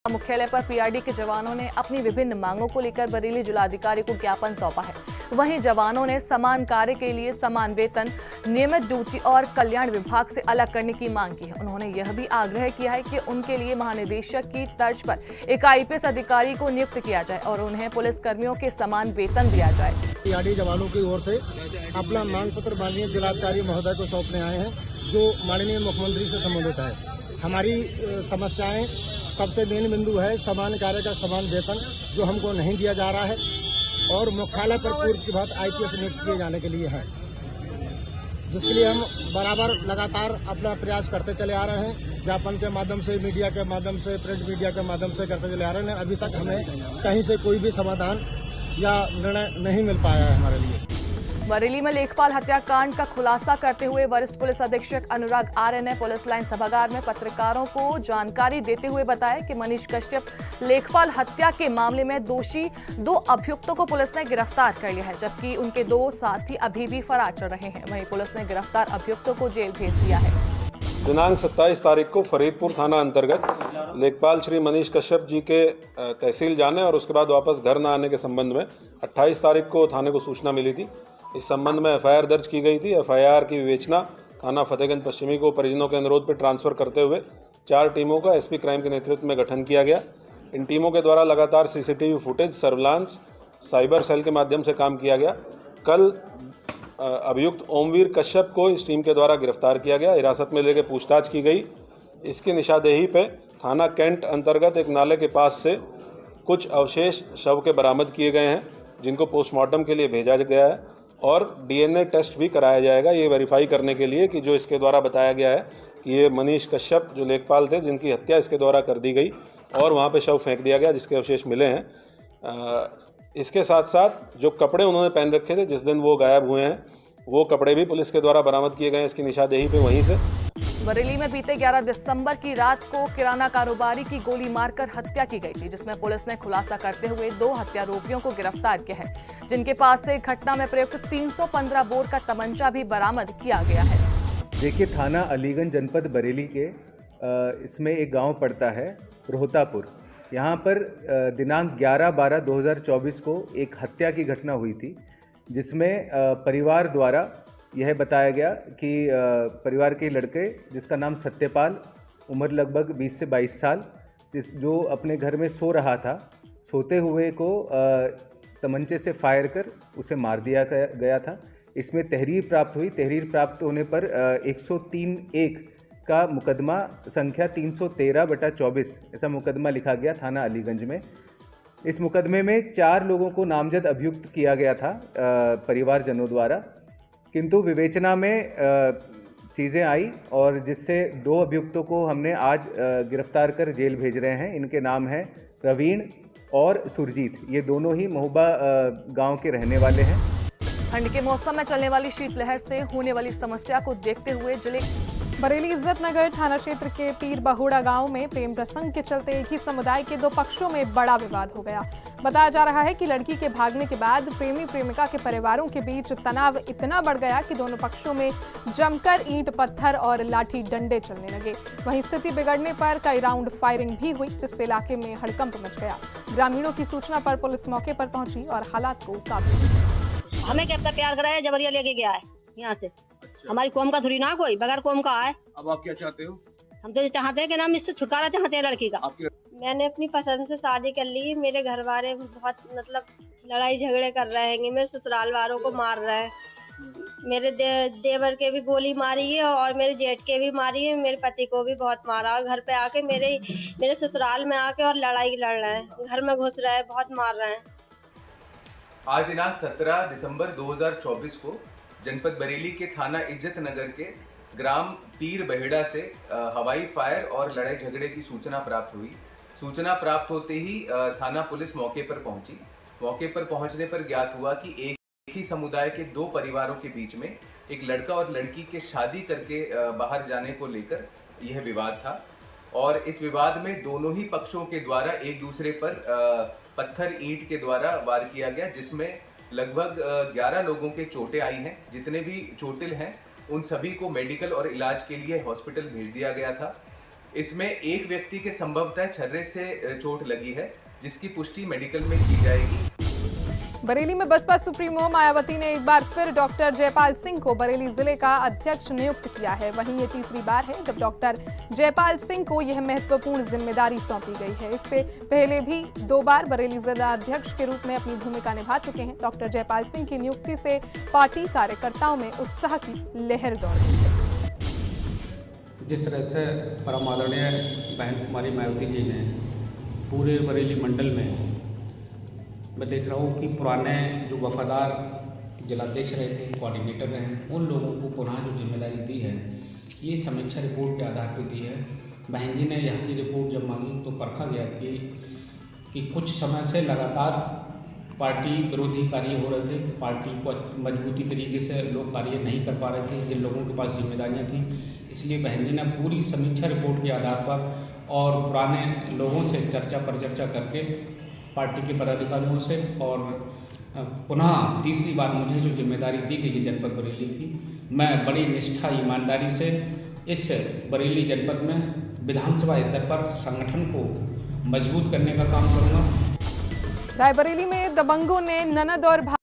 मुख्यालय पर पीआरडी के जवानों ने अपनी विभिन्न मांगों को लेकर बरेली जिलाधिकारी को ज्ञापन सौंपा है। वहीं जवानों ने समान कार्य के लिए समान वेतन, नियमित ड्यूटी और कल्याण विभाग से अलग करने की मांग की है। उन्होंने यह भी आग्रह किया है कि उनके लिए महानिदेशक की तर्ज पर एक आईपीएस अधिकारी को नियुक्त किया जाए और उन्हें पुलिस कर्मियों के समान वेतन दिया जाए। पीआरडी जवानों की ओर से अपना मांग पत्र माननीय जिलाधिकारी महोदय को सौंपने आए हैं, जो माननीय मुख्यमंत्री से संबंधित है। हमारी समस्याएं सबसे मेन बिंदु है समान कार्य का समान वेतन, जो हमको नहीं दिया जा रहा है, और मुख्यालय पर पूर्व की बात आईपीएस नियुक्त किए जाने के लिए है, जिसके लिए हम बराबर लगातार अपना प्रयास करते चले आ रहे हैं। ज्ञापन के माध्यम से, मीडिया के माध्यम से, प्रिंट मीडिया के माध्यम से करते चले आ रहे हैं। अभी तक हमें कहीं से कोई भी समाधान या निर्णय नहीं मिल पाया है हमारे लिए। बरेली में लेखपाल हत्याकांड का खुलासा करते हुए वरिष्ठ पुलिस अधीक्षक अनुराग आर्य ने पुलिस लाइन सभागार में पत्रकारों को जानकारी देते हुए बताया कि मनीष कश्यप लेखपाल हत्या के मामले में दोषी 2 अभियुक्तों को पुलिस ने गिरफ्तार कर लिया है, जबकि उनके 2 साथी अभी भी फरार चल रहे हैं। वहीं पुलिस ने गिरफ्तार अभियुक्तों को जेल भेज दिया है। दिनांक 27 तारीख को फरीदपुर थाना अंतर्गत लेखपाल श्री मनीष कश्यप जी के तहसील जाने और उसके बाद वापस घर न आने के संबंध में 28 तारीख को थाने को सूचना मिली थी। इस संबंध में एफआईआर दर्ज की गई थी। एफआईआर की विवेचना थाना फतेहगंज पश्चिमी को परिजनों के अनुरोध पर ट्रांसफर करते हुए 4 टीमों का एसपी क्राइम के नेतृत्व में गठन किया गया। इन टीमों के द्वारा लगातार CCTV footage, surveillance, cyber cell के माध्यम से काम किया गया। कल अभियुक्त ओमवीर कश्यप को इस टीम के द्वारा गिरफ्तार किया गया, हिरासत में लेकर पूछताछ की गई। इसकी निशानदेही पे थाना कैंट अंतर्गत एक नाले के पास से कुछ अवशेष शव के बरामद किए गए हैं, जिनको पोस्टमार्टम के लिए भेजा गया है और डीएनए टेस्ट भी कराया जाएगा, ये वेरीफाई करने के लिए कि जो इसके द्वारा बताया गया है कि ये मनीष कश्यप जो लेखपाल थे, जिनकी हत्या इसके द्वारा कर दी गई और वहाँ पे शव फेंक दिया गया, जिसके अवशेष मिले हैं। इसके साथ साथ जो कपड़े उन्होंने पहन रखे थे जिस दिन वो गायब हुए हैं, वो कपड़े भी पुलिस के द्वारा बरामद किए गए हैं। इसकी निशानदेही पे वहीं से बरेली में बीते 11 दिसंबर की रात को किराना कारोबारी की गोली मारकर हत्या की गई थी, जिसमें पुलिस ने खुलासा करते हुए 2 हत्यारोपियों को गिरफ्तार किया है, जिनके पास से घटना में प्रयुक्त 315 बोर का तमंचा भी बरामद किया गया है। देखिए, थाना अलीगंज जनपद बरेली के इसमें एक गांव पड़ता है रोहतापुर। यहाँ पर दिनांक 11/12/2024 को एक हत्या की घटना हुई थी, जिसमें परिवार द्वारा यह बताया गया कि परिवार के लड़के, जिसका नाम सत्यपाल, उम्र लगभग 20 से 22 साल, जो अपने घर में सो रहा था, सोते हुए को तमंचे से फायर कर उसे मार दिया गया था। इसमें तहरीर प्राप्त हुई। तहरीर प्राप्त होने पर 103(1) का मुकदमा संख्या 313/24 ऐसा मुकदमा लिखा गया थाना अलीगंज में। इस मुकदमे में 4 लोगों को नामजद अभियुक्त किया गया था परिवारजनों द्वारा, किंतु विवेचना में चीज़ें आई और जिससे 2 अभियुक्तों को हमने आज गिरफ्तार कर जेल भेज रहे हैं। इनके नाम हैं प्रवीण और सुरजीत। ये दोनों ही महुबा गांव के रहने वाले हैं। ठंड के मौसम में चलने वाली शीतलहर से होने वाली समस्या को देखते हुए जिले बरेली इज्जत नगर थाना क्षेत्र के पीर बहुड़ा गांव में प्रेम प्रसंग के चलते एक ही समुदाय के 2 पक्षों में बड़ा विवाद हो गया। बताया जा रहा है कि लड़की के भागने के बाद प्रेमी प्रेमिका के परिवारों के बीच तनाव इतना बढ़ गया कि दोनों पक्षों में जमकर ईंट, पत्थर और लाठी डंडे चलने लगे। वहीं स्थिति बिगड़ने पर कई राउंड फायरिंग भी हुई, जिससे इलाके में हड़कंप मच गया। ग्रामीणों की सूचना पर पुलिस मौके पर पहुंची और हालात को काबू। हमें क्या प्यार कराया, जबरिया लेके गया है यहाँ से। हमारी कौम का थोड़ी ना, कोई बगैर कौम का है। अब आप क्या चाहते हो? हम तो चाहते हैं कि नाम इससे छुटकारा चाहते हैं लड़की का। मैंने अपनी पसंद से शादी कर ली। मेरे घर वाले बहुत लड़ाई झगड़े कर रहे हैं। मेरे ससुराल वालों को मार रहे हैं। मेरे देवर के भी गोली मारी है और मेरे जेठ के भी मारी है। मेरे पति को भी बहुत मारा। घर पे आके मेरे ससुराल में आके और लड़ाई लड़ रहे हैं, घर में घुस रहे हैं, बहुत मार रहे हैं। आज दिनांक 17 दिसंबर 2024 को जनपद बरेली के थाना इज्जत नगर के ग्राम पीर बहेड़ा से हवाई फायर और लड़ाई झगड़े की सूचना प्राप्त हुई। सूचना प्राप्त होते ही थाना पुलिस मौके पर पहुंची। मौके पर पहुंचने पर ज्ञात हुआ कि एक ही समुदाय के 2 परिवारों के बीच में एक लड़का और लड़की के शादी करके बाहर जाने को लेकर यह विवाद था और इस विवाद में दोनों ही पक्षों के द्वारा एक दूसरे पर पत्थर ईंट के द्वारा वार किया गया, जिसमें लगभग 11 लोगों के चोटें आई हैं। जितने भी चोटिल हैं उन सभी को मेडिकल और इलाज के लिए हॉस्पिटल भेज दिया गया था। इसमें एक व्यक्ति के संभवतः छर्रे से चोट लगी है, जिसकी पुष्टि मेडिकल में की जाएगी। बरेली में बसपा सुप्रीमो मायावती ने एक बार फिर डॉक्टर जयपाल सिंह को बरेली जिले का अध्यक्ष नियुक्त किया है। वहीं ये तीसरी बार है जब डॉक्टर जयपाल सिंह को यह महत्वपूर्ण जिम्मेदारी सौंपी गई है। इससे पहले भी 2 बार बरेली जिला अध्यक्ष के रूप में अपनी भूमिका निभा चुके हैं। डॉक्टर जयपाल सिंह की नियुक्ति से पार्टी कार्यकर्ताओं में उत्साह की लहर दौड़ रही है। जिस तरह से परम आदरणीय बहन कुमारी मायावती जी ने पूरे बरेली मंडल में, मैं देख रहा हूँ कि पुराने जो वफादार जिलाध्यक्ष रहे थे, कोऑर्डिनेटर रहे, उन लोगों को पुनः जो जिम्मेदारी दी है, ये समीक्षा रिपोर्ट के आधार पर दी है। बहन जी ने यहाँ की रिपोर्ट जब मांगी तो परखा गया कि कुछ समय से लगातार पार्टी विरोधी कार्य हो रहे थे, पार्टी को मजबूती तरीके से लोग कार्य नहीं कर पा रहे थे जिन लोगों के पास जिम्मेदारियां थीं। इसलिए बहन जी ने पूरी समीक्षा रिपोर्ट के आधार पर और पुराने लोगों से चर्चा पर चर्चा करके पार्टी के पदाधिकारियों से और पुनः तीसरी बार मुझे जो जिम्मेदारी दी गई है जनपद बरेली की, मैं बड़ी निष्ठा ईमानदारी से इस बरेली जनपद में विधानसभा स्तर पर संगठन को मजबूत करने का काम करूँगा। रायबरेली में दबंगों ने ननद और